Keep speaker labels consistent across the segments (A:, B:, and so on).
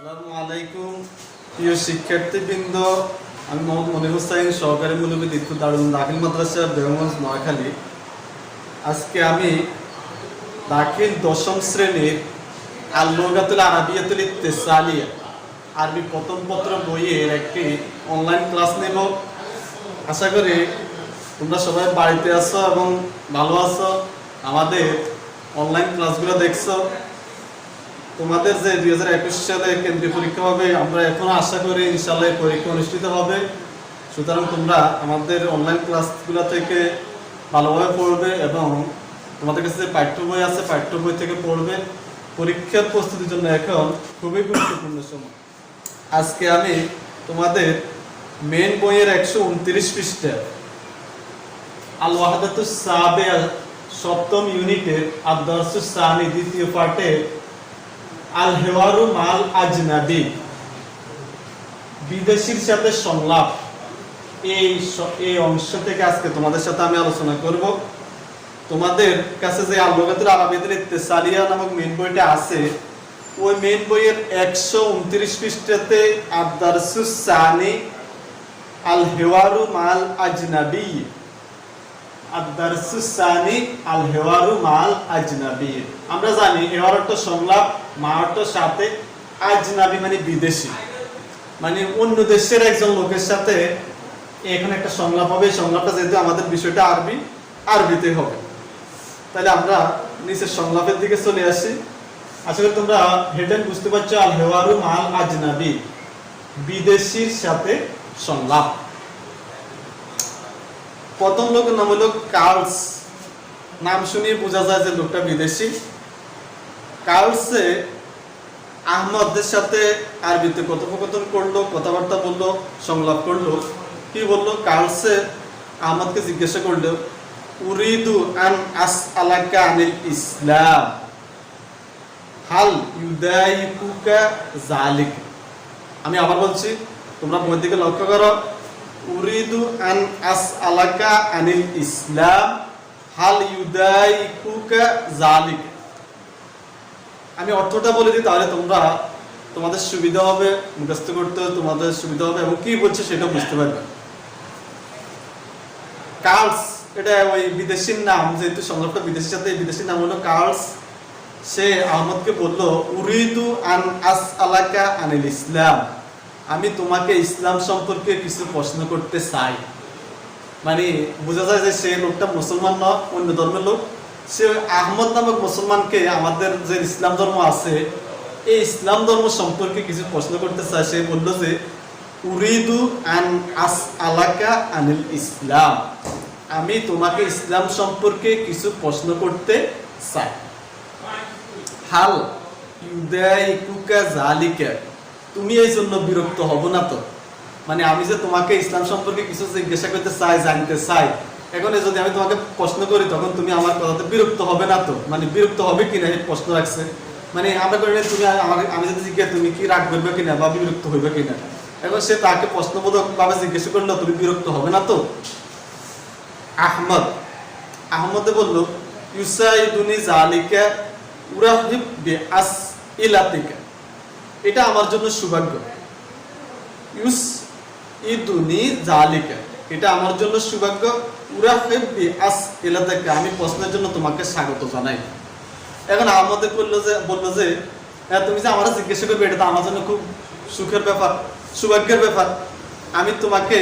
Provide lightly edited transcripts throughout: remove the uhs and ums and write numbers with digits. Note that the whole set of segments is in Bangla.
A: আসসালামু আলাইকুম প্রিয় শিক্ষার্থীবৃন্দ, আমি মোহাম্মদ মনির হোসেন, সহকারী মুলবি দিতপুর দারুল দাখিল মাদ্রাসা বেগমগঞ্জ নোয়াখালী। আজকে আমি দাখিল দশম শ্রেণীর আল লুগাতুল আরাবিয়াতুল ইত্তিসালিয়া আরবি প্রথম পত্র বইয়ের একটি অনলাইন ক্লাস নেব। আশা করি তোমরা সবাই বাড়িতে আছো এবং ভালো আছো। আমাদের অনলাইন ক্লাসগুলো দেখছো। তোমাদের যে 2021 সালে কেন্দ্রীয় পরীক্ষা হবে, আমরা এখনো আশা করি ইনশাআল্লাহ পরীক্ষা অনুষ্ঠিত হবে। সুতরাং তোমরা আমাদের অনলাইন ক্লাসগুলো থেকে ভালোভাবে পড়বে এবং তোমাদের কাছে যে পাঠ্য বই আছে পাঠ্য বই থেকে পড়বে। পরীক্ষার প্রস্তুতির জন্য এখন খুবই গুরুত্বপূর্ণ সময়। আজকে আমি তোমাদের মেন বইয়ের 129 পৃষ্ঠা আল ওয়াহদাতুস সাবিয়া সপ্তম ইউনিটের আদ-দারসুস সানি দ্বিতীয় পাঠে আল হেওয়ারু মাল আজনাবি বিদেশির সাথে সংলাপ, এই অংশ থেকে আজকে তোমাদের সাথে আমি আলোচনা করব। তোমাদের কাছে যে আল লুগাতুল আরাবিয়াতুল ইত্তিসালিয়া নামক মেন বইটা আছে, ওই মেন বইয়ের 129 পৃষ্ঠাতে আদ-দারসুস সানি আল হেওয়ারু মাল আজনাবি, আদ-দারসুস সানি আল হেওয়ারু মাল আজনাবি। আমরা জানি হেওয়ার অর্থ সংলাপ, মা অর্থ সাথে, আজনাবি মানে বিদেশি, মানে অন্য দেশের একজন লোকের সাথে এখানে একটা সংলাপ হবে। সংলাপটা যেহেতু আমাদের বিষয়টা আরবিতে হবে, তাহলে আমরা নিচের সংলাপের দিকে চলে আসি। আশা করি তোমরা হেডলাইন বুঝতে পারছো। আল হেওয়ারু মাল আজনাবি, বিদেশির সাথে সংলাপ। প্রথম লোকের নাম হলো কার্লস। নাম শুনিয়ে বোঝা যায় যে লোকটা বিদেশি। কার্লসে আহমদের সাথে আরবিতে কথোপকথন করলো, কথাবার্তা বললো, সংলাপ করলো। কি বললো? কার্লসে আহমদকে জিজ্ঞাসা করলো, উরিদু আন আসআলাকা আনিল ইসলাম হাল ইউদাইকুকা যালিক। আমি আবার বলছি, তোমরা বইয়ের দিকে লক্ষ্য করো। উরিদু আন আসআলাকা আনিল ইসলাম হাল ইউদাইকুকা যালিক। আমি অর্থটা বলে দিই, তাহলে তোমাদের সুবিধা হবে, মুখস্থ করতে তোমাদের সুবিধা হবে এবং কি বলছে সেটা বুঝতে পারবে। কার্লস, এটা ওই বিদেশির নাম, যেহেতু সংলাপটা বিদেশির সাথে, বিদেশির নাম হলো কার্লস। সে আহমদকে বলল, উরিদু আন আসআলাকা আনিল ইসলাম, আমি তোমাকে ইসলাম সম্পর্কে কিছু প্রশ্ন করতে চাই। মানে বোঝা যায় যে সে লোকটা মুসলমান নয়, অন্য ধর্মের লোক। সে আহমদ নামক মুসলমানকে আমাদের যে ইসলাম ধর্ম আছে, এই ইসলাম ধর্ম সম্পর্কে কিছু প্রশ্ন করতে চায়। সে বলল যে উরিদু আন আসআলাকা আনিল ইসলাম, আমি তোমাকে ইসলাম সম্পর্কে কিছু প্রশ্ন করতে চাই। হাল ইউদাইকুকা যালিকা, তুমি এই জন্য বিরক্ত হব না তো? মানে আমি যে তোমাকে ইসলাম সম্পর্কে কিছু জিজ্ঞাসা করতে চাই, জানতে চাই, এখন যদি আমি তোমাকে প্রশ্ন করি তখন তুমি আমার কথাতে বিরক্ত হবে না তো? মানে বিরক্ত হবে কিনা এই প্রশ্ন রাখছে। মানে আমরা করি তুমি আমি যদি জিজ্ঞাসা তুমি কি রাগ করবে কিনা বা বিরক্ত হইবে কিনা, এখন সে তাকে প্রশ্নবোধক ভাবে জিজ্ঞাসা করলো, তুমি বিরক্ত হবে না তো? আহমদে বলল, ইউসাইদুনি যালিকা উরাহিব বিআসইলাতিকা, এটা আমার জন্য সৌভাগ্য। ইউসাইদুনি যালিকা, এটা আমার জন্য সৌভাগ্য। উরাহিব বিআসইলাতিকা, আমি প্রশ্নের জন্য তোমাকে স্বাগত জানাই। এখন আহমদে বলল যে তুমি যে আমারে জিজ্ঞাসা করবে, এটা তো আমার জন্য খুব সুখের ব্যাপার, সৌভাগ্যের ব্যাপার। আমি তোমাকে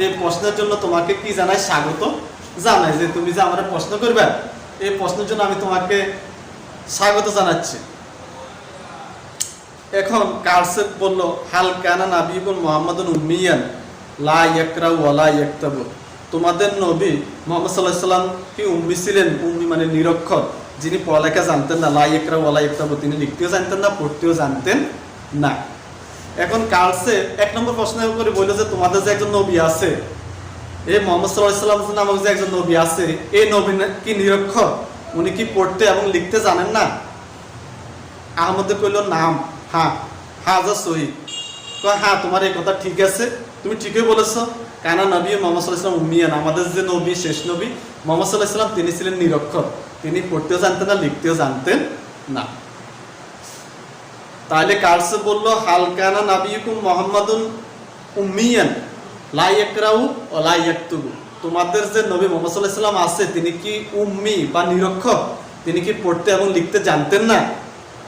A: এই প্রশ্নের জন্য তোমাকে কি জানাই? স্বাগত জানাই, যে তুমি যে আমার প্রশ্ন করবে, এই প্রশ্নের জন্য আমি তোমাকে স্বাগত জানাচ্ছি। এখন কার্লস বলল, হাল কানা নাবিয়ুন মুহাম্মাদুন উম্মিয়ান লা ইয়াকরাউ ওয়া লা ইয়াকতাবু, তোমাদের নবী মুহাম্মদ সাল্লাল্লাহু আলাইহি সাল্লাম কি উম্মি ছিলেন? উম্মি মানে নিরক্ষর, যিনি পড়ালেখা জানতেন না। লা ইয়াকরাউ ওয়া লা ইয়াকতাবু, তিনি লিখতেও জানতেন না, পড়তেও জানতেন না। এখন কার্লসে এক নম্বর প্রশ্ন করে বলল যে তোমাদের যে একজন নবী আছে, এই মুহাম্মদ সাল্লাল্লাহু আলাইহি সাল্লাম নামক যে একজন নবী আছে, এই নবী কি নিরক্ষর? উনি কি পড়তে এবং লিখতে জানেন না? আহমদে কইল, নাম, হ্যাঁ, হাজা সহি। হ্যাঁ, তোমার এই কথা ঠিক আছে, তুমি ঠিকই বলেছো। কানা নবী মুহাম্মদ সাল্লাল্লাহু আলাইহি সাল্লাম উম্মিয়ান, আমাদের যে নবী, শেষ নবী মুহাম্মদ সাল্লাল্লাহু আলাইহি সাল্লাম, তিনি ছিলেন নিরক্ষর, তিনি পড়তেও জানতেন না, লিখতেও জানতেন না। তাহলে কার্সে বলল হালকানা নাবিয়ুকুম মুহাম্মাদুন উম্মিয়ান লা ইয়াকরাউ ওয়া লা ইয়াকতুবু, তোমাদের যে নবী মুহাম্মদ সাল্লাল্লাহু আলাইহি ওয়াসাল্লাম আছে তিনি কি উম্মি বা নিরক্ষর, তিনি কি পড়তে এবং লিখতে জানতেন না?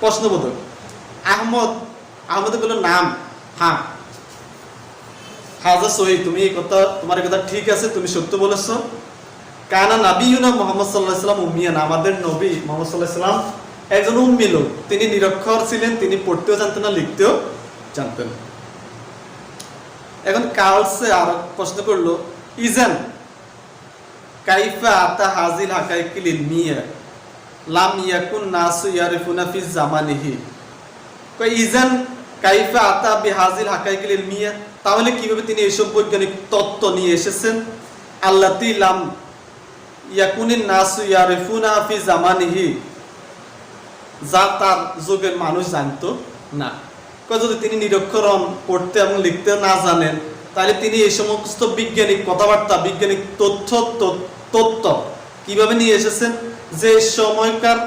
A: প্রশ্নবোধক। আহমদ বলল নাম, হ্যাঁ হাজা সহি, তুমি এই কথা, তোমার এই কথা ঠিক আছে, তুমি সত্য বলেছো। কানা নাবিয়ুনা মুহাম্মদ সাল্লাল্লাহু আলাইহি ওয়াসাল্লাম উম্মিয়ান, আমাদের নবী মুহাম্মদ সাল্লাল্লাহু আলাইহি ওয়াসাল্লাম একজন উম্মি লোক, তিনি নিরক্ষর ছিলেন, তিনি পড়তেও জানতেন না লিখতেও জানতেন। এখন কার্লসে আর প্রশ্ন করলো ইজান কাইফা আতা হাজিল হাকাইকিল ইলমিয়া লাম ইয়াকুন নাসু ইয়ারিফুনা ফি জামানিহি, কই ইজান কাইফা আতা বিহাজিল হাকাইকিল ইলমিয়া, তাহলে কিভাবে তিনি এইসব বৈজ্ঞানিক তত্ত্ব নিয়ে এসেছেন আল্লাতি লাম ইয়াকুনিন নাসু ইয়ারিফুনা ফি জামানিহি, যা তার যুগের মানুষ জানতো না। যদি তিনি নিরক্ষর হন, পড়তে এবং লিখতে না জানেন, তাহলে তিনি এই সমস্ত বৈজ্ঞানিক কথাবার্তা, বৈজ্ঞানিক তথ্য কিভাবে নিয়ে এসেছেন? যে সময়কার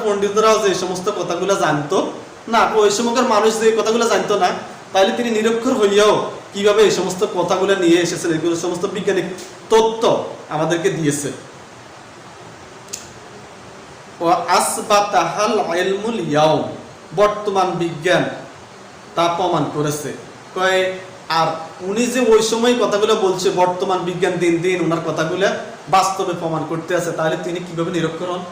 A: পণ্ডিতরাও যে সমস্ত কথাগুলো জানতো না, ওই সময়কার মানুষ যে কথাগুলো জানতো না, তাহলে তিনি নিরক্ষর হইয়াও কিভাবে এই সমস্ত কথাগুলো নিয়ে এসেছেন? এগুলো সমস্ত বৈজ্ঞানিক তথ্য আমাদেরকে দিয়েছে। বর্তমান বিজ্ঞান তা প্রমাণ করেছে। আর উনি যে ওই সময় কথাগুলো বলছে, বর্তমান বিজ্ঞান দিন দিন ওনার কথাগুলো বাস্তবে প্রমাণ করতে আছে, তাহলে তিনি কিভাবে নিরক্ষর হন?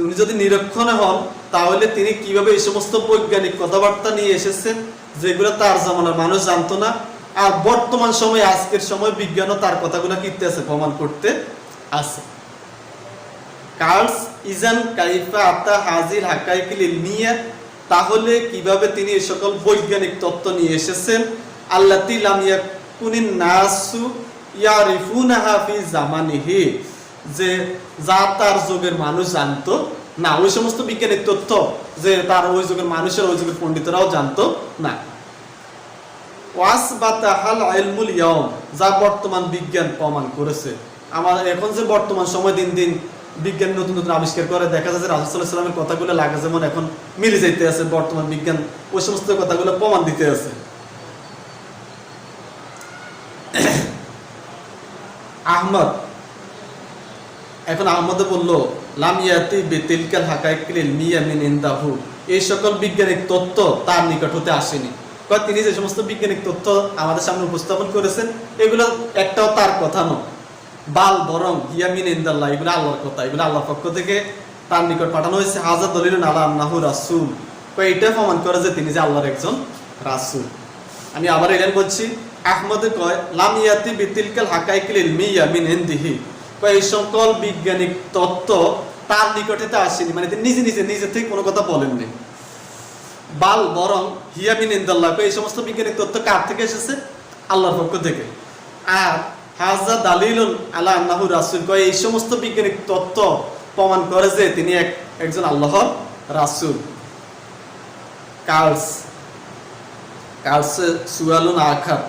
A: উনি যদি নিরক্ষর হন, তাহলে তিনি কিভাবে এই সমস্ত বৈজ্ঞানিক কথাবার্তা নিয়ে এসেছেন যেগুলো তার জামানার মানুষ জানতো না? আর বর্তমান সময়, আজকের সময় বিজ্ঞানও তার কথাগুলো কিনতে আছে, প্রমাণ করতে আছে। কার্লস ইজান কাইফা আতা হাজিল হাকাইকিল ইলমিয়া, তাহলে কিভাবে তিনি এই সকল বৈজ্ঞানিক তত্ত্ব নিয়ে এসেছেন আল্লাতি লাম ইয়াকুনিন নাসু ইয়ারিফুনাহা ফি জামানিহি, যে যা তার যুগের মানুষ জানতো না, ওই সমস্ত বিজ্ঞানিক তথ্য যে তার ওই যুগের মানুষের, ওই যুগের পণ্ডিতরাও জানতো না। ওয়াসবাতাহাল ইলমুল ইয়াউম, যা বর্তমান বিজ্ঞান প্রমাণ করেছে। আমার এখন যে বর্তমান সময় দিন দিন বিজ্ঞান নতুন নতুন আবিষ্কার করে, দেখা যাচ্ছে রাসূল সাল্লাল্লাহু আলাইহি ওয়াসাল্লামের কথাগুলো লাগে যেমন এখন মিলে যাইতে আছে, বর্তমান বিজ্ঞান ওই সমস্ত কথাগুলো প্রমাণ দিতে আছে। আহমদ বলল লাম ইয়াতি বিতিলকাল হাকাইকিল ইলমিয়া মিন ইনদাহু, এই সকল বৈজ্ঞানিক তত্ত্ব তার নিকট হতে আসেনি। তিনি যে সমস্ত বৈজ্ঞানিক তথ্য আমাদের সামনে উপস্থাপন করেছেন, এগুলো একটাও তার কথা নয়, বাল বরং হিয়া মিন ইনদাল্লাহ, এগুলো আল্লাহর কথা, এগুলো আল্লাহর পক্ষ থেকে তার নিকট পাঠানো হয়েছে। হাজা দলিলুন আলা আন্নাহু রাসূল, এটা প্রমাণ করে যে তিনি যে আল্লাহর একজন রাসূল। আমি আবার এলেন বলছি, আহমদে কয় লাম ইয়াতি বিতিলকাল হাকাইকিল ইলমিয়া মিন ইনদিহি, এই সকল বৈজ্ঞানিক তত্ত্ব তার নিকটে তো আসেনি, মানে তিনি নিজে থেকে কোনো কথা বলেননি। বাল বরং হিয়া মিন ইনদাল্লাহ, এই সমস্ত বৈজ্ঞানিক তত্ত্ব কার থেকে এসেছে? আল্লাহর পক্ষ থেকে। আর হাজা দালিলুন আলা আন্নাহু রাসূল, এই সমস্ত বৈজ্ঞানিক তত্ত্ব প্রমাণ করে যে তিনি একজন আল্লাহর রাসূল। কার্লস সুয়ালুন আখার,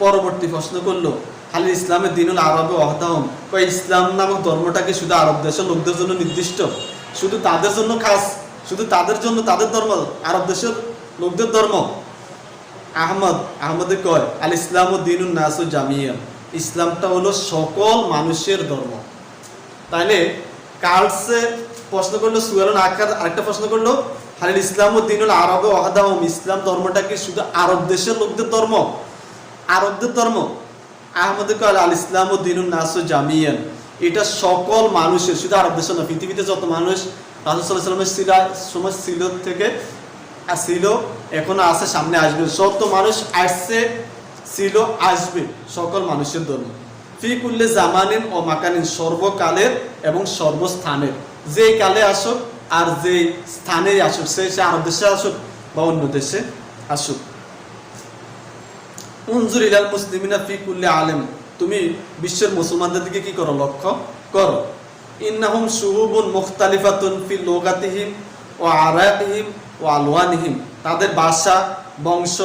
A: পরবর্তী প্রশ্ন করলো হাল ইসলামের দিনুল আরবে ওয়াহদাহুম, ইসলাম নামক ধর্মটাকে শুধু আরব দেশের লোকদের জন্য নির্দিষ্ট, শুধু তাদের জন্য খাস, শুধু তাদের জন্য তাদের ধর্ম, আরব দেশের লোকদের ধর্ম? আহমদে কয় আল ইসলাম ও দিনুন নাসু জামিয়া, ইসলামটা হলো সকল মানুষের ধর্ম। তাইলে কার্লসে প্রশ্ন করলো সুয়ালুন আখার, আরেকটা প্রশ্ন করলো হাল ইসলাম ও দিনুল আরবে ওয়াহদাহুম, ইসলাম ধর্মটা কি শুধু আরব দেশের লোকদের ধর্ম, আরবদের ধর্ম? আহমদে কয় আল ইসলাম ও দিনুন নাসু জামিয়ান, এটা সকল মানুষের, শুধু আরব দেশের না, পৃথিবীতে যত মানুষ রাসূল সাল্লাল্লাহু আলাইহি ওয়াসাল্লামের সময় ছিল থেকে ছিল, এখনো আছে, সামনে আসবে, যত মানুষ আসছে ছিল আসবে, সকল মানুষের ধর্ম। ফি কুল্লি জামানিন ও মাকানিন, সর্বকালের এবং সর্বস্থানের, যে কালে আসুক আর যে স্থানে আসুক, সে আরব দেশে আসুক বা অন্য দেশে আসুক। উনজুর ইলাল মুসলিমিনা ফি কুল্লি আলেম, তুমি বিশ্বের মুসলমানদের দিকে কি করো? লক্ষ্য করো। ইন্নাহুম শুউবুন মুখতালিফাতুন ফি লুগাতিহিম ওয়া আরাকিহিম ওয়া আলওয়ানিহিম, তাদের ভাষা, বংশ,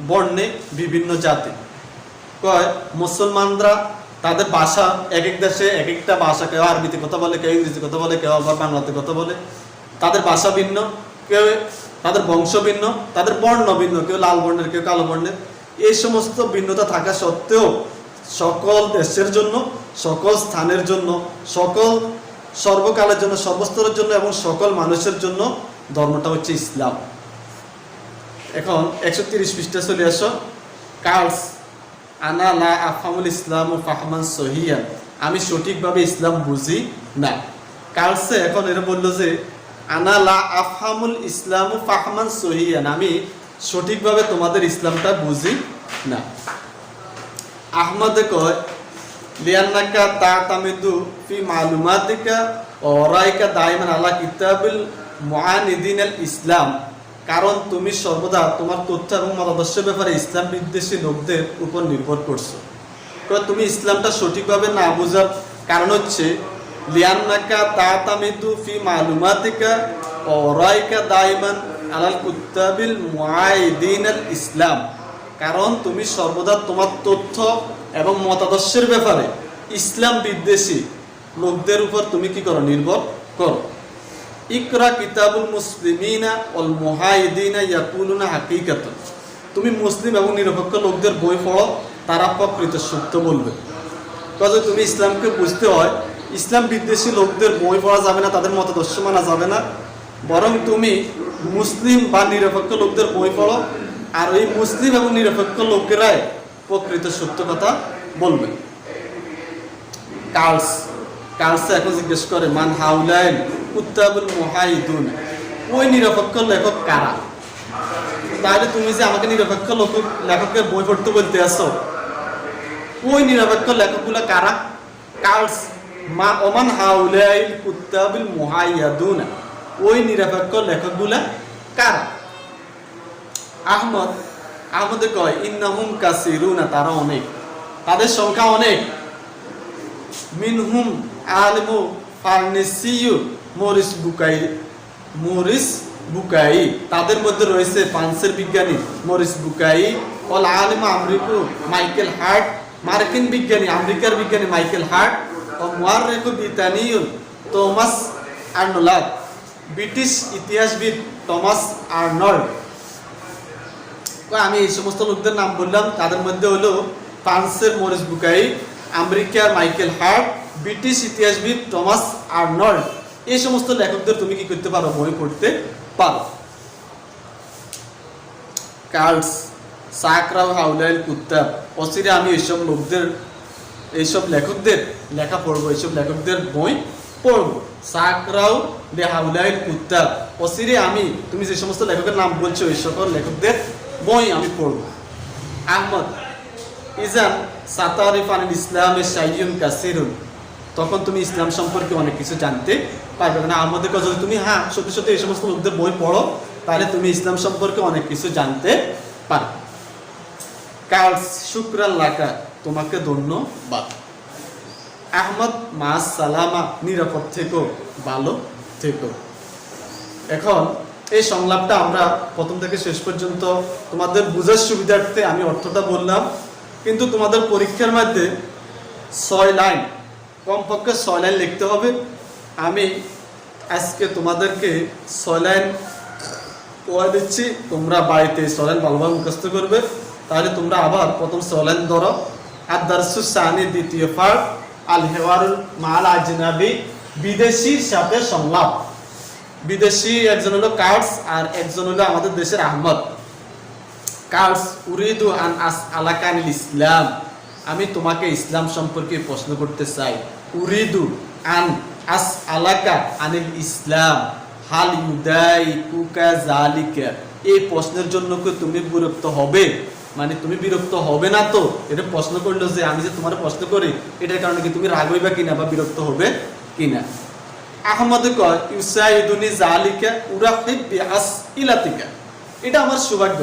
A: বর্ণে বিভিন্ন জাতি। কয় মুসলমানরা তাদের ভাষা, এক এক দেশে এক একটা ভাষা, কেউ আরবিতে কথা বলে, কেউ ইংরেজি কথা বলে, কেউ আবার বাংলাতে কথা বলে, তাদের ভাষা ভিন্ন, কেউ তাদের বংশ ভিন্ন, তাদের বর্ণ ভিন্ন, কেউ লাল বর্ণের, কেউ কালো বর্ণের। এই সমস্ত ভিন্নতা থাকা সত্ত্বেও সকল দেশের জন্য, সকল স্থানের জন্য, সকল সর্বকালের জন্য, সর্বস্তরের জন্য এবং সকল মানুষের জন্য ধর্মটা হচ্ছে ইসলাম। এখন 130 পৃষ্ঠা চলে আসো। কার্লস, আনা লা আফহামুল ইসলাম ও ফাহমান সহিয়ান, আমি সঠিকভাবে ইসলাম বুঝি না। কার্লসে এখন এরা বললো যে আনা লা আফহামুল ইসলাম ও ফাহমান সহিয়ান, আমি সঠিকভাবে তোমাদের ইসলামটা বুঝি না। আহমদে কয় লিয়ান্নাকা তাতামিদু ফি মালুমাতিকা ওয়া রাইকা দাইমান আলা কিতাবিল মুআনিদিন আল ইসলাম, কারণ তুমি সর্বদা তোমার তথ্য এবং মতাদর্শের ব্যাপারে ইসলাম বিদ্বেষী লোকদের উপর নির্ভর করছো। তুমি ইসলামটা সঠিকভাবে না বোঝার কারণ হচ্ছে লিয়ান্নাকা তাতামিদু ফি মালুমাতিকা ওয়া রাইকা দাইমান আলাল কিতাবিল মুআনিদিন আল ইসলাম, কারণ তুমি সর্বদা তোমার তথ্য এবং মতাদর্শের ব্যাপারে ইসলাম বিদ্বেষী লোকদের উপর তুমি কি করো? নির্ভর করো। ইকরা কিতাবুল মুসলিমিনা ওয়াল মুহাইদিনা ইয়াকুলুনা হাকিকাতান, তুমি মুসলিম এবং নিরপেক্ষ লোকদের বই পড়ো, তারা প্রকৃত সত্য বলবে। কাজে তুমি ইসলামকে বুঝতে হয়, ইসলাম বিদ্বেষী লোকদের বই পড়া যাবে না, তাদের মতাদর্শ মানা যাবে না, বরং তুমি মুসলিম বা নিরপেক্ষ লোকদের বই পড়ো, আর ওই মুসলিম এবং নিরপেক্ষ লোকেরাই প্রকৃত সত্য কথা বলবে। কার্লস এখন জিজ্ঞেস করে মান হাউলাইন কুত্তাবুল মুহাইদুন, ওই নিরপেক্ষ লেখক কারা? তাহলে তুমি যে আমাকে নিরপেক্ষ লেখকের বই পড়তে বলতে আসো, ওই নিরপেক্ষ লেখকগুলো কারা? কার্লস মা ওমান হাউলাইল কুত্তাবুল মুহাইয়াদুন, ওই নিরপেক্ষ লেখকগুলা কারা? আহমদে কয় ইন্নাহুম কাসিরুনা, তারা অনেক, তাদের সংখ্যা অনেক। মিনহুম আলিমু ফার্নিসিয়ু মরিস বুকাই, তাদের মধ্যে রয়েছে ফ্রান্সের বিজ্ঞানী মরিস বুকাই, ওয়াল আলিম আমেরিকু মাইকেল হার্ট, মার্কিন বিজ্ঞানী, আমেরিকার বিজ্ঞানী মাইকেল হার্ট, ও মুআররিখু ব্রিটানিয়ুল টমাস আর্নল্ড, ব্রিটিশ ইতিহাসবিদ টমাস আর্নল্ড। আমি এই সমস্ত লোকদের নাম বললাম, তাদের মধ্যে হলো ফ্রান্সের মরিস বুকাই, আমেরিকার মাইকেল হার্ট, ব্রিটিশ ইতিহাসবিদ টমাস আর্নল্ড। এই সমস্ত লেখকদের তুমি কি করতে পারো? বই পড়তে পারো। কার্লস সাকরাও হাউলাইল কুত্তাব, অচিরে আমি এইসব লোকদের, এইসব লেখকদের লেখা পড়বো, এইসব লেখকদের বই পড়বো। সাকরাও লে হাউলাইল কুত্তাব, অচিরে আমি তুমি যে সমস্ত লেখকের নাম বলছো এই সকল লেখকদের বই আমি পড়ব। আহমদ ইজান সাতারিফ আনিল ইসলামে শাইয়ুন কাসিরুন, তখন তুমি ইসলাম সম্পর্কে অনেক কিছু জানতে পারবে না। আহমদের কথা যদি তুমি সত্যি সত্যি এই সমস্ত লোকদের বই পড়ো, তাহলে তুমি ইসলাম সম্পর্কে অনেক কিছু জানতে পারবে। কার্লস শুকরান লাকা, তোমাকে ধন্যবাদ। আহমদ মাস সালামা, নিরাপদ থেকো, ভালো থেকো। এখন এই সংলাপটা আমরা প্রথম থেকে শেষ পর্যন্ত তোমাদের বোঝার সুবিধার্থে আমি অর্থটা বললাম, কিন্তু তোমাদের পরীক্ষার মধ্যে 6 লাইন, কমপক্ষে 6 লাইন লিখতে হবে। আমি আজকে তোমাদেরকে 6 লাইন পড়া দিচ্ছি, তোমরা বাড়িতে 6 লাইন ভালোভাবে মুখস্থ করবে, তাহলে তোমরা আবার প্রথম 6 লাইন ধরো। আদ-দারসু সানি, দ্বিতীয় পার্ট, আল হেওয়ারুল মাল আজনাবি, বিদেশির সাথে সংলাপ। বিদেশি একজন হলো কার্লস আর একজন হলো আমাদের দেশের আহমদ। কার্লস উরিদু আন আস আলাকা আনিল ইসলাম, আমি তোমাকে ইসলাম সম্পর্কে প্রশ্ন করতে চাই। উরিদু আন আস আলাকা আনিল ইসলাম হাল ইউদাইকুকা যালিকা, এই প্রশ্নের জন্য কি তুমি বিরক্ত হবে? মানে তুমি বিরক্ত হবে না তো? এটা প্রশ্ন করলো যে আমি যে তোমার প্রশ্ন করি, এটার কারণে কি তুমি রাগ হইবা কিনা বা বিরক্ত হবে কিনা? আহমদে কয় ইউসাইদুনি যালিকা উরাহিব বিআসইলাতিকা, এটা আমার সৌভাগ্য,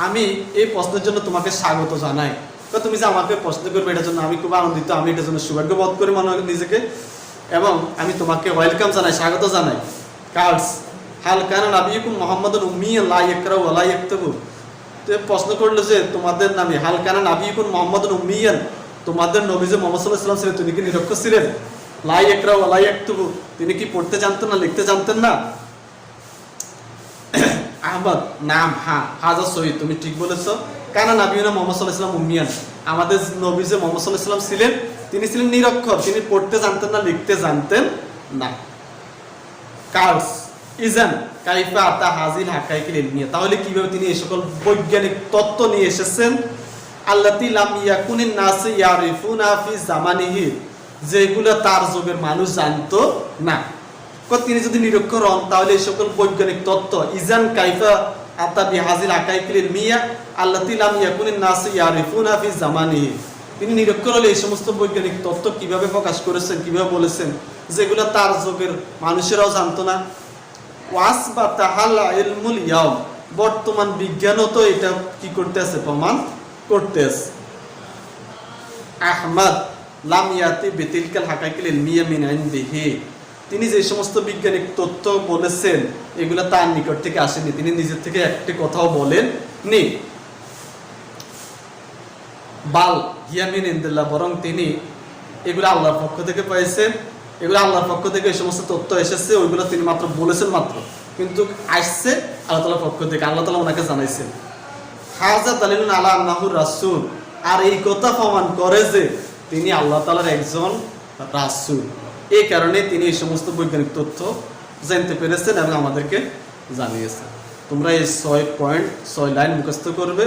A: আমি এই প্রশ্নের জন্য তোমাকে স্বাগত জানাই। তো তুমি যে আমাকে প্রশ্ন করবে এটার জন্য আমি খুব আনন্দিত, আমি এটার জন্য সৌভাগ্য বোধ করি মনে হয় নিজেকে, এবং আমি তোমাকে ওয়েলকাম জানাই, স্বাগত জানাই। কার্লস হাল কানা নাবিয়ুকুম মুহাম্মাদুন উম্মিয়্যান লা ইয়াকরাউ ওয়া লা ইয়াকতুবু, তো প্রশ্ন করলো যে তোমাদের নামে হাল কানা নাবিয়ুকুম মুহাম্মাদুন উম্মিয়্যান, তোমাদের নবী যে মুহাম্মদ সাল্লাল্লাহু আলাইহি ওয়াসাল্লাম ছিলেন তিনি কি নিরক্ষর ছিলেন? লা ইয়াকরাউ ওয়া লা ইয়াকতুবু, তিনি কি পড়তে জানতেন না, লিখতে জানতেন না? আহমদ নাম, হ্যাঁ হাজা সহি, তুমি ঠিক বলেছো। কানা নবীনা মোহাম্মদ সাল্লাল্লাহু আলাইহি ওয়াসাল্লাম উম্মিয়ান, আমাদের নবী যে মোহাম্মদ সাল্লাল্লাহু আলাইহি ওয়াসাল্লাম ছিলেন তিনি ছিলেন নিরক্ষর, তিনি পড়তে জানতেন না, লিখতে জানতেন না। কার্স ইজান কাইফা আতা হাজিল হাকাইকিল ইলমিয়া, তাহলে কিভাবে তিনি এই সকল বৈজ্ঞানিক তত্ত্ব নিয়ে এসেছেন, আল্লাতী লাম ইয়াকুনিন নাস ইয়ারিফুনা ফি জামানিহি, যেগুলো তার যুগের মানুষ জানতো না। তিনি যদি নিরক্ষর হন তাহলে এই সকল বৈজ্ঞানিক তত্ত্ব ইজান কাইফা আতা বিহাজিল হাকাইকিল ইলমিয়া আল্লাতী লাম ইয়াকুনিন নাস ইয়ারিফুনা ফি জামানিহি, তিনি নিরক্ষর হলে এই সমস্ত বৈজ্ঞানিক তত্ত্ব কিভাবে প্রকাশ করেছেন, কিভাবে বলেছেন, যেগুলো তার যুগের মানুষেরাও জানতো না। ওয়াসবাতাহাল ইলমুল ইয়াউম, বর্তমান বিজ্ঞানও তো এটা কি করতে আছে, প্রমাণ করতে আছে। আহমদ লাম ইয়াতি বিতিলকাল হাকাইকিল ইলমিয়া মিন ইনদিহি, তিনি যে সমস্ত বৈজ্ঞানিক তথ্য বলেছেন এগুলো তার নিকট থেকে আসেনি, তিনি নিজের থেকে একটি কথাও বলেন নি। বাল হিয়ামিন ইনদিল্লাহ, বরং তিনি এগুলো আল্লাহর পক্ষ থেকে পাইছেন, এগুলো আল্লাহর পক্ষ থেকে এই সমস্ত তথ্য এসেছে, ওইগুলো তিনি মাত্র বলেছেন মাত্র, কিন্তু আসছে আল্লাহ তাআলার পক্ষ থেকে, আল্লাহ তাআলা ওনাকে জানাইছেন। হাযা দালিলুন আলা আন্নাহু রাসূল, আর এই কথা প্রমাণ করে যে তিনি আল্লাহ তাআলার একজন রাসূল, এই কারণে তিনি এই সমস্ত বৈজ্ঞানিক তথ্য জানতে পেরেছেন এবং আমাদেরকে জানিয়েছেন। তোমরা এই 6 পয়েন্ট 6 লাইন মুখস্থ করবে,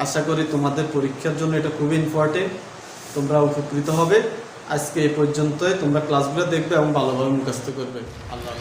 A: আশা করি তোমাদের পরীক্ষার জন্য এটা খুবই ইম্পর্টেন্ট, তোমরা উপকৃত হবে। আজকে এই পর্যন্তই, তোমরা ক্লাসগুলো দেখবে এবং ভালোভাবে মুখস্থ করবে। আল্লাহ।